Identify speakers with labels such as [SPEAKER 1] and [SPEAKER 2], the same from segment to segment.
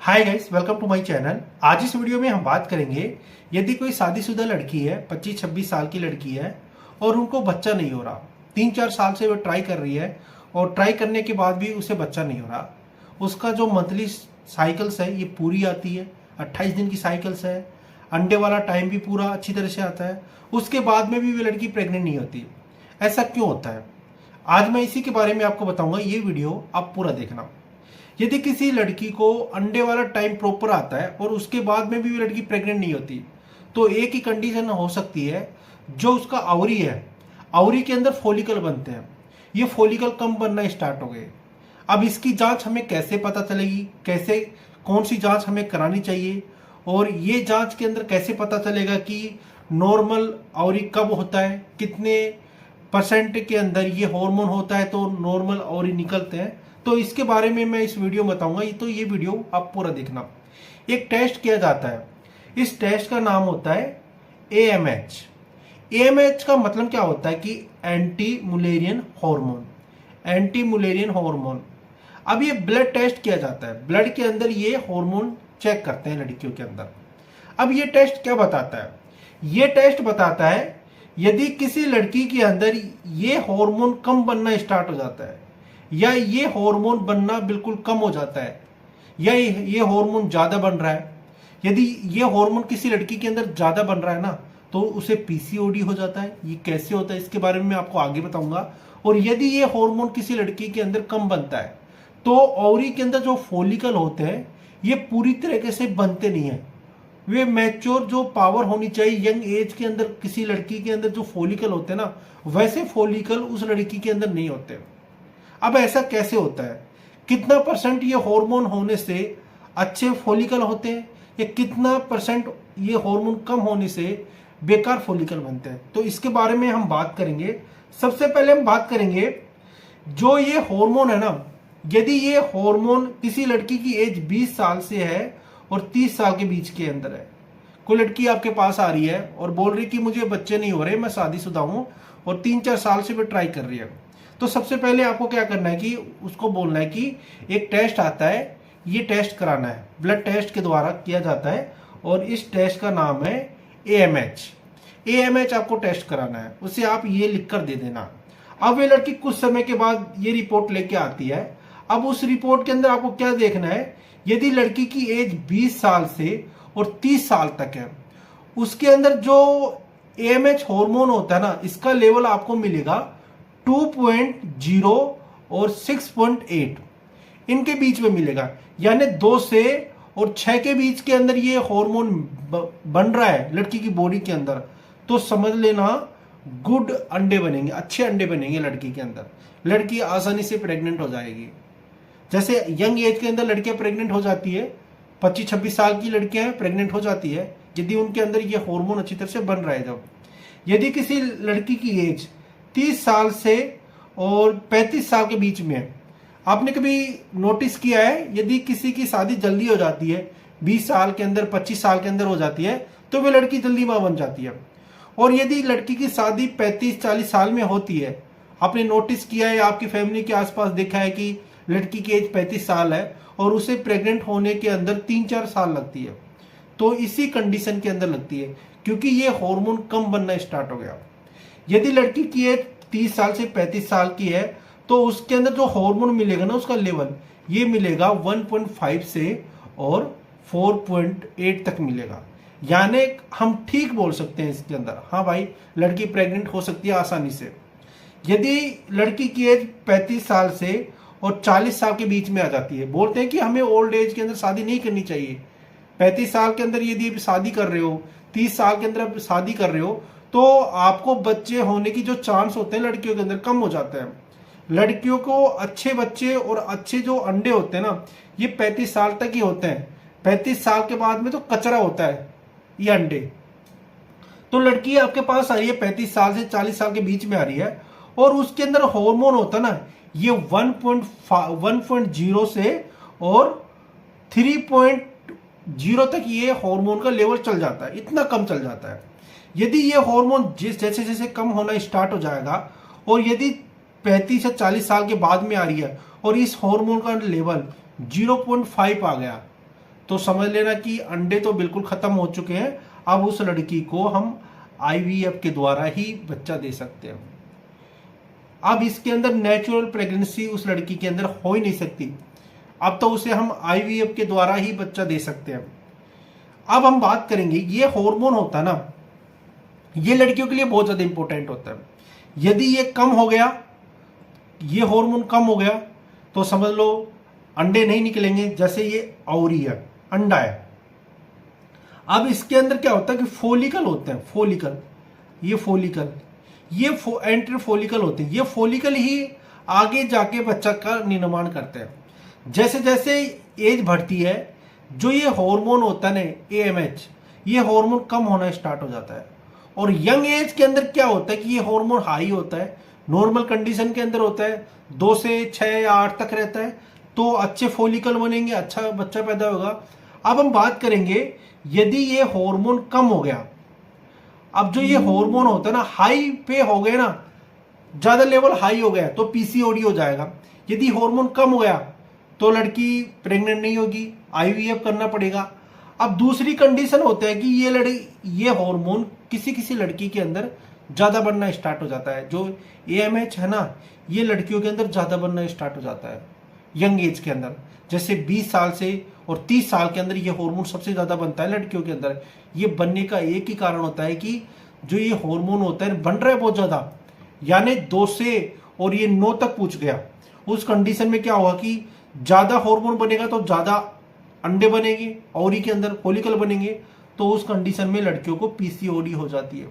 [SPEAKER 1] Hi guys, welcome to my channel. आज इस video में हम बात करेंगे, यदि कोई शादीशुदा लड़की है, 25-26 साल की लड़की है और उनको बच्चा नहीं हो रहा, 3-4 साल से वो ट्राई कर रही है और ट्राई करने के बाद भी उसे बच्चा नहीं हो रहा। उसका जो मंथली साइकिल्स है ये पूरी आती है, 28 दिन की साइकिल्स है, अंडे वाला टाइम भी पूरा अच्छी तरह से आता है, उसके बाद में भी वो लड़की प्रेग्नेंट नहीं होती। ऐसा क्यों होता है? आज मैं इसी के बारे में आपको बताऊंगा। ये वीडियो आप पूरा देखना। यदि किसी लड़की को अंडे वाला टाइम प्रॉपर आता है और उसके बाद में भी वो लड़की प्रेग्नेंट नहीं होती, तो एक ही कंडीशन हो सकती है, जो उसका आवरी है, आवरी के अंदर फॉलिकल बनते हैं, ये फॉलिकल कम बनना स्टार्ट हो गए। अब इसकी जांच हमें कैसे पता चलेगी, कैसे कौन सी जांच हमें करानी चाहिए, और ये जांच के अंदर कैसे पता चलेगा कि नॉर्मल आवरी कब होता है, कितने परसेंट के अंदर ये हार्मोन होता है तो नॉर्मल आवरी निकलते हैं, तो इसके बारे में मैं इस वीडियो में बताऊंगा। तो ये वीडियो आप पूरा देखना। एक टेस्ट किया जाता है, इस टेस्ट का नाम होता है AMH। AMH का मतलब क्या होता है कि anti Mullerian hormone, anti Mullerian hormone. अब ये ब्लड टेस्ट किया जाता है, ब्लड के अंदर ये हार्मोन चेक करते हैं लड़कियों के अंदर। अब ये टेस्ट क्या बताता है? ये टेस्ट बताता है यदि किसी लड़की के अंदर ये हार्मोन कम बनना स्टार्ट हो जाता है, या ये हार्मोन बनना बिल्कुल कम हो जाता है, या ये हार्मोन ज्यादा बन रहा है। यदि ये हार्मोन किसी लड़की के अंदर ज्यादा बन रहा है ना, तो उसे PCOD हो जाता है। ये कैसे होता है इसके बारे में मैं आपको आगे बताऊंगा। और यदि ये हार्मोन किसी लड़की के अंदर कम बनता है, तो ओवरी के अंदर जो फॉलिकल होते हैं ये पूरी तरीके से बनते नहीं है। वे मैच्योर जो पावर होनी चाहिए यंग एज के अंदर किसी लड़की के अंदर जो फॉलिकल होते हैं ना, वैसे फॉलिकल उस लड़की के अंदर नहीं होते। अब ऐसा कैसे होता है? कितना परसेंट ये हार्मोन होने से अच्छे फॉलिकल होते हैं, या कितना परसेंट ये हार्मोन कम होने से बेकार फॉलिकल बनते हैं? तो इसके बारे में हम बात करेंगे। सबसे पहले हम बात करेंगे जो ये हार्मोन है ना, यदि ये हार्मोन किसी लड़की की एज 20 साल से है और 30 साल के बीच के अंदर है। कोई लड़की आपके पास आ रही है और बोल रही कि मुझे बच्चे नहीं हो रहे, मैं शादीशुदा हूं और 3-4 साल से मैं ट्राई कर रही है, तो सबसे पहले आपको क्या करना है कि उसको बोलना है कि एक टेस्ट आता है, ये टेस्ट कराना है, ब्लड टेस्ट के द्वारा किया जाता है, और इस टेस्ट का नाम है AMH। AMH आपको टेस्ट कराना है, उसे आप ये लिख कर दे देना। अब वे लड़की कुछ समय के बाद ये रिपोर्ट लेके आती है। अब उस रिपोर्ट के अंदर आपको क्या देखना है? यदि लड़की की एज 20 साल से और 30 साल तक है, उसके अंदर जो AMH हार्मोन होता है ना, इसका लेवल आपको मिलेगा 2.0 और 6.8 इनके बीच में मिलेगा। यानी 2 से और 6 के बीच के अंदर ये हार्मोन बन रहा है लड़की की बॉडी के अंदर, तो समझ लेना गुड अंडे बनेंगे, अच्छे अंडे बनेंगे लड़की के अंदर। लड़की आसानी से प्रेग्नेंट हो जाएगी। जैसे यंग एज के अंदर लड़कियां प्रेग्नेंट हो जाती है, 25-26 साल की लड़कियां प्रेग्नेंट हो जाती है, यदि उनके अंदर ये हार्मोन अच्छी तरह से बन रहा है। जब यदि किसी लड़की की एज 30 साल से और 35 साल के बीच में है, आपने कभी नोटिस किया है यदि किसी की शादी जल्दी हो जाती है, 20 साल के अंदर 25 साल के अंदर हो जाती है, तो वे लड़की जल्दी मां बन जाती है। और यदि लड़की की शादी 35-40 साल में होती है, आपने नोटिस किया है, आपकी फैमिली के आसपास देखा है कि लड़की की एज 35 साल है और उसे प्रेग्नेंट होने के अंदर 3-4 साल लगती है, तो इसी कंडीशन के अंदर लगती है, क्योंकि ये हार्मोन कम बनना स्टार्ट हो गया। यदि लड़की की एज 30 साल से 35 साल की है, तो उसके अंदर जो हार्मोन मिलेगा ना, उसका लेवल ये मिलेगा 1.5 से और 4.8 तक मिलेगा। यानी हम ठीक बोल सकते हैं इसके अंदर, हाँ भाई लड़की प्रेग्नेंट हो सकती है आसानी से। यदि लड़की की एज 35 साल से और 40 साल के बीच में आ जाती है, बोलते हैं कि हमें ओल्ड एज के अंदर शादी नहीं करनी चाहिए। 35 साल के अंदर यदि शादी कर रहे हो, 30 साल के अंदर शादी कर रहे हो, तो आपको बच्चे होने की जो चांस होते हैं लड़कियों के अंदर कम हो जाते हैं। लड़कियों को अच्छे बच्चे और अच्छे जो अंडे होते हैं ना, ये 35 साल तक ही होते हैं। 35 साल के बाद में तो कचरा होता है ये अंडे। तो लड़की आपके पास आ रही है 35 साल से 40 साल के बीच में आ रही है, और उसके अंदर हार्मोन होता है ना, ये 1.0 से और 3.0 तक ये हार्मोन का लेवल चल जाता है, इतना कम चल जाता है। यदि ये हार्मोन जैसे जैसे कम होना स्टार्ट हो जाएगा, और यदि 35 से 40 साल के बाद में आ रही है और इस हार्मोन का लेवल 0.5 आ गया, तो समझ लेना कि अंडे तो बिल्कुल खत्म हो चुके हैं। अब उस लड़की को हम आईवीएफ के द्वारा ही बच्चा दे सकते हैं। अब इसके अंदर नेचुरल प्रेगनेंसी उस लड़की के अंदर हो ही नहीं सकती, अब तो उसे हम आईवीएफ के द्वारा ही बच्चा दे सकते हैं। अब हम बात करेंगे, ये हार्मोन होता है ना, ये लड़कियों के लिए बहुत ज्यादा इंपॉर्टेंट होता है। यदि ये कम हो गया, ये हार्मोन कम हो गया, तो समझ लो अंडे नहीं निकलेंगे। जैसे ये ओवरी है, अंडा है, अब इसके अंदर क्या होता है कि फोलिकल होते हैं, फोलिकल, ये फोलिकल, ये एंटर फोलिकल होते हैं। ये फोलिकल ही आगे जाके बच्चा का निर्माण करते हैं। जैसे जैसे एज बढ़ती है, जो ये हार्मोन होता है ना एएमएच, ये हार्मोन कम होना स्टार्ट हो जाता है। और यंग एज के अंदर क्या होता है कि ये हार्मोन हाई होता है, नॉर्मल कंडीशन के अंदर होता है, 2 से 6 या 8 तक रहता है, तो अच्छे फोलिकल बनेंगे, अच्छा बच्चा पैदा होगा। अब हम बात करेंगे, यदि ये हार्मोन कम हो गया, अब जो ये हार्मोन होता है ना हाई पे हो गए ना, ज्यादा लेवल हाई हो गया तो पीसीओडी हो जाएगा। यदि हार्मोन कम हो गया तो लड़की प्रेग्नेंट नहीं होगी, आईवीएफ करना पड़ेगा। अब दूसरी कंडीशन होता है कि ये हार्मोन किसी किसी लड़की के अंदर ज्यादा बनना स्टार्ट हो जाता है। जो एएमएच है ना, ये लड़कियों के अंदर ज्यादा बनना स्टार्ट हो जाता है यंग एज के अंदर। जैसे 20 साल से और 30 साल के अंदर ये हार्मोन सबसे ज्यादा बनता है लड़कियों के अंदर। ये बनने का एक ही कारण होता है कि जो ये हार्मोन होता है बन रहा है बहुत ज्यादा, यानी 2 से और ये 9 तक पूछ गया। उस कंडीशन में क्या होगा कि ज्यादा हार्मोन बनेगा तो ज्यादा अंडे बनेंगे, ओवरी के अंदर फोलिकल बनेंगे, तो उस कंडीशन में लड़कियों को पीसीओडी हो जाती है।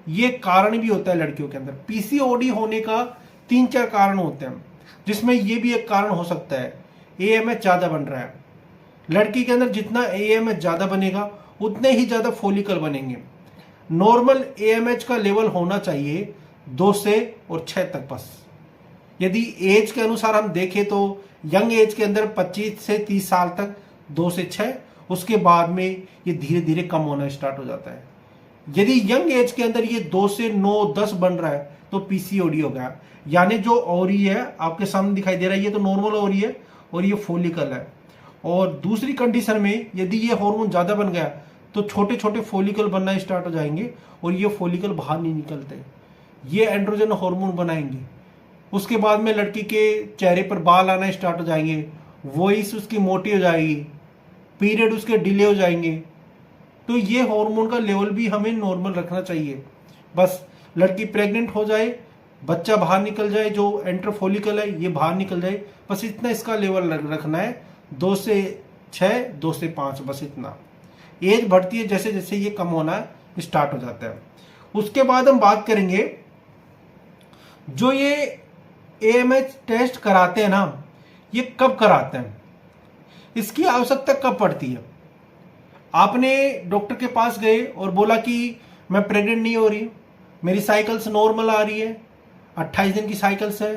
[SPEAKER 1] ये कारण भी होता है लड़कियों के अंदर। पीसीओडी होने का 3-4 कारण होते हैं, जिसमें ये भी एक कारण हो सकता है एएमएच ज्यादा बन रहा है। लड़की के अंदर जितना एएमएच ज्यादा बनेगा उतने ही ज्यादा फोलिकल बनेंगे। नॉर्मल एएमएच का लेवल होना चाहिए 2 से और 6 तक बस। यदि एज के अनुसार हम देखें तो यंग एज के अंदर 25 से 30 साल तक 2 से 6, उसके बाद में ये धीरे धीरे कम होना स्टार्ट हो जाता है। यदि यंग एज के अंदर ये 2 से 9, 10 बन रहा है तो पीसीओडी हो गया। यानी जो ओवरी है आपके सामने दिखाई दे रहा है, ये तो नॉर्मल ओवरी है और ये फोलिकल है। और दूसरी कंडीशन में यदि ये हार्मोन ज्यादा बन गया तो छोटे छोटे फोलिकल बनना स्टार्ट हो जाएंगे और ये फोलिकल बाहर नहीं निकलते, ये एंड्रोजन हार्मोन बनाएंगे। उसके बाद में लड़की के चेहरे पर बाल आना स्टार्ट हो जाएंगे, वॉइस उसकी मोटी हो जाएगी, पीरियड उसके डिले हो जाएंगे। तो ये हार्मोन का लेवल भी हमें नॉर्मल रखना चाहिए। बस लड़की प्रेग्नेंट हो जाए, बच्चा बाहर निकल जाए, जो एंटर फोलिकल है ये बाहर निकल जाए, बस इतना इसका लेवल रखना है। 2 से 6, 2 से 5, बस इतना। एज बढ़ती है जैसे जैसे ये कम होना स्टार्ट हो जाता है। उसके बाद हम बात करेंगे, जो ये एएमएच टेस्ट कराते हैं ना, ये कब कराते हैं, इसकी आवश्यकता कब पड़ती है। आपने डॉक्टर के पास गए और बोला कि मैं प्रेग्नेंट नहीं हो रही, मेरी साइकिल्स नॉर्मल आ रही है, 28 दिन की साइकिल्स है,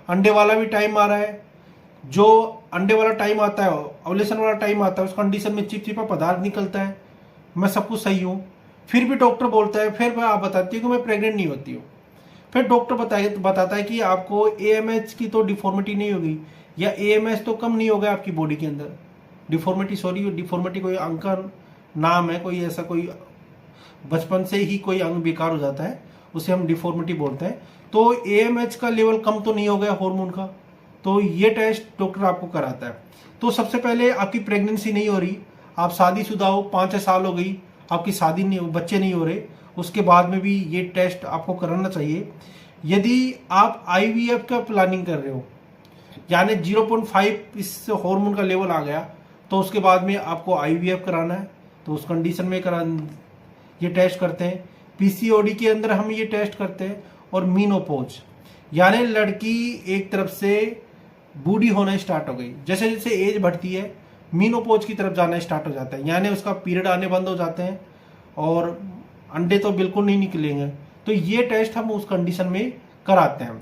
[SPEAKER 1] अंडे वाला भी टाइम आ रहा है। जो अंडे वाला टाइम आता है, ओव्यूलेशन वाला टाइम आता है, उस कंडीशन में चिपचिपा पदार्थ निकलता है, मैं सब कुछ सही हूँ, फिर भी डॉक्टर बोलता है, फिर आप बताती है कि मैं प्रेग्नेंट नहीं होती हूँ। फिर डॉक्टर बताता है कि आपको एएमएच की तो डिफॉर्मिटी नहीं होगी, या एएमएच तो कम नहीं होगा आपकी बॉडी के अंदर। डिफॉर्मिटी कोई अंग का नाम है, कोई ऐसा कोई बचपन से ही कोई अंग बेकार हो जाता है, उसे हम डिफॉर्मिटी बोलते हैं। तो एएमएच का लेवल कम तो नहीं हो गया हार्मोन का, तो ये टेस्ट डॉक्टर आपको कराता है। तो सबसे पहले आपकी प्रेगनेंसी नहीं हो रही, आप शादीशुदा हो, 5-6 साल हो गई, आपकी शादी नहीं, बच्चे नहीं हो रहे, उसके बाद में भी ये टेस्ट आपको कराना चाहिए। यदि आप आईवीएफ का प्लानिंग कर रहे हो, यानी 0.5 इस हार्मोन का लेवल आ गया, तो उसके बाद में आपको आईवीएफ कराना है, तो उस कंडीशन में ये टेस्ट करते हैं। पीसीओडी के अंदर हम ये टेस्ट करते हैं। और मीनोपॉज, यानी लड़की एक तरफ से बूढ़ी होना स्टार्ट हो गई, जैसे जैसे एज बढ़ती है मीनोपॉज की तरफ जाना स्टार्ट हो जाता है, यानी उसका पीरियड आने बंद हो जाते हैं और अंडे तो बिल्कुल नहीं निकलेंगे। तो ये टेस्ट हम उस कंडीशन में कराते हैं।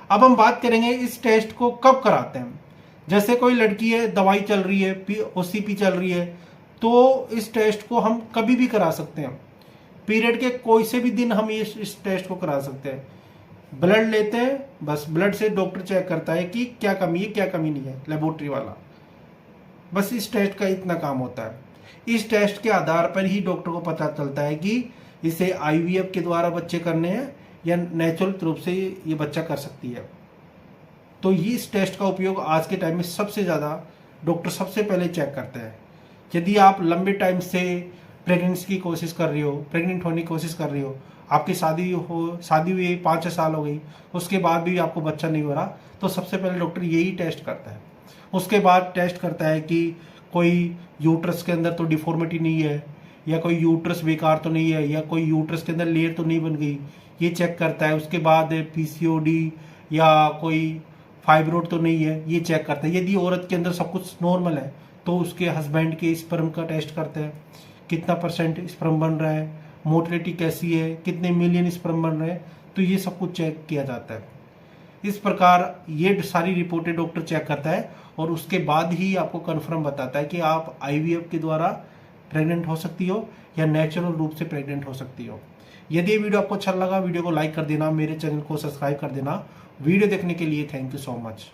[SPEAKER 1] अब हम बात करेंगे इस टेस्ट को कब कराते हैं। जैसे कोई लड़की है, दवाई चल रही है, ओसीपी चल रही है, तो इस टेस्ट को हम कभी भी करा सकते हैं। पीरियड के कोई से भी दिन हम इस टेस्ट को करा सकते हैं। ब्लड लेते हैं, बस ब्लड से डॉक्टर चेक करता है कि क्या कमी है क्या कमी नहीं है, लेबोरेटरी वाला। बस इस टेस्ट का इतना काम होता है। इस टेस्ट के आधार पर ही डॉक्टर को पता चलता है कि इसे आईवीएफ के द्वारा बच्चे करने हैं या नेचुरल रूप से ये बच्चा कर सकती है। तो ये इस टेस्ट का उपयोग आज के टाइम में सबसे ज़्यादा डॉक्टर सबसे पहले चेक करते हैं। यदि आप लंबे टाइम से प्रेगनेंसी की कोशिश कर रही हो, प्रेग्नेंट होने की कोशिश कर रही हो, आपकी शादी हुई 5-6 साल हो गई, उसके बाद भी आपको बच्चा नहीं हो रहा, तो सबसे पहले डॉक्टर यही टेस्ट करता है। उसके बाद टेस्ट करता है कि कोई यूट्रस के अंदर तो डिफॉर्मिटी नहीं है, या कोई यूट्रस बेकार तो नहीं है, या कोई यूट्रस के अंदर लेयर तो नहीं बन गई, ये चेक करता है। उसके बाद पीसीओडी या कोई फाइब्रोड तो नहीं है, ये चेक करता है। यदि औरत के अंदर सब कुछ नॉर्मल है तो उसके हस्बैंड के स्पर्म का टेस्ट करते हैं, कितना % स्पर्म बन रहा है, मोटिलिटी कैसी है, कितने मिलियन स्पर्म बन रहे हैं, तो ये सब कुछ चेक किया जाता है। इस प्रकार ये सारी रिपोर्टें डॉक्टर चेक करता है और उसके बाद ही आपको कन्फर्म बताता है कि आप आईवीएफ के द्वारा प्रेग्नेंट हो सकती हो या नेचुरल रूप से प्रेग्नेंट हो सकती हो। यदि ये वीडियो आपको अच्छा लगा, वीडियो को लाइक कर देना, मेरे चैनल को सब्सक्राइब कर देना। वीडियो देखने के लिए थैंक यू सो मच।